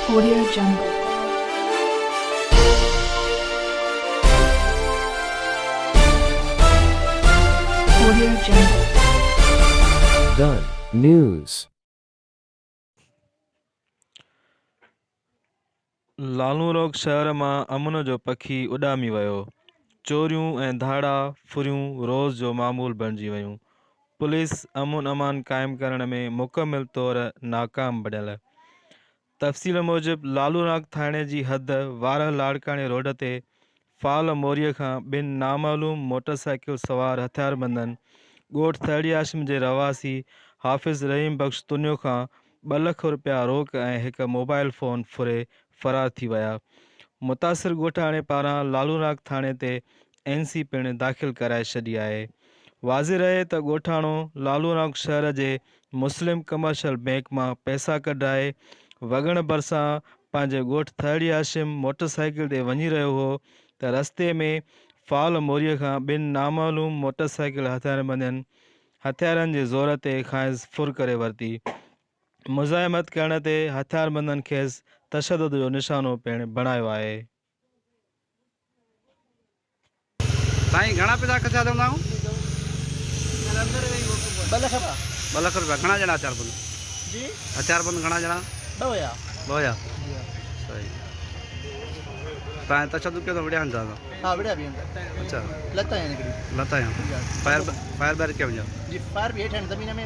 Audio Jungle. Audio Jungle. Done. News. लालूरोग शहर में अमन जो पखी उॾामी वियो। चोरियूं ऐं धाड़ा फुरियूं रोज़ जो मामूल बणिजी वियूं। पुलिस अमन अमान क़ाइम करण में मुकमिल तौर नाकाम बणियल। तफ़सील मूजिब लालूनाग थाणे जी हद वारह लाड़काणे रोड ते फाल मोरीअ खां ॿिनि नामालूम मोटरसाइकिल सवार हथियारबंदनि ॻोठ थड़ी आशिम जे रवासी हाफ़िज़ रहीम बख़्श तुनियो खां 2 लख रुपया रोक ऐं हिकु मोबाइल फ़ोन फुरे फ़रार थी विया। मुतासिर ॻोठाणे पारां लालूनाग थाणे ते NC पिणु दाख़िल कराए छॾी आहे। वाज़े रहे त ॻोठाणो लालूनाग शहर जे मुस्लिम कमर्शियल बैंक मां पैसा कढाए वॻण भरिसां पंहिंजे ॻोठ थड़ी आशिम मोटरसाइकिल ते वञी रहियो हो त रस्ते में फाल मोरीअ खां 2 नामालूम मोटरसाइकिल हथियारनि जे ज़ोर ते खांइस फुर करे वरिती। मुज़ाहिमत करण ते हथियारबंदनि खेसि तशदुद जो निशानो पिणु बणायो आहे। साईं घणा पैसा कचा चवंदा आहियूं? 2 लख 2 लख रुपया। घणा ॼणा हथियारबंद? जी हथियारबंद घणा ॼणा? 2 हुया। 2 हुया। सही। तव्हां तशदुद कयो त वॾिया हूंदा? हाँ बढ़िया भी है। अच्छा, लता है निकली। लता आहियूं। फायर बैर कयो वञो? जी फायर भी हेठि ज़मीन में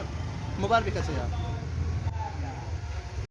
मोबाइल भी कसे जा।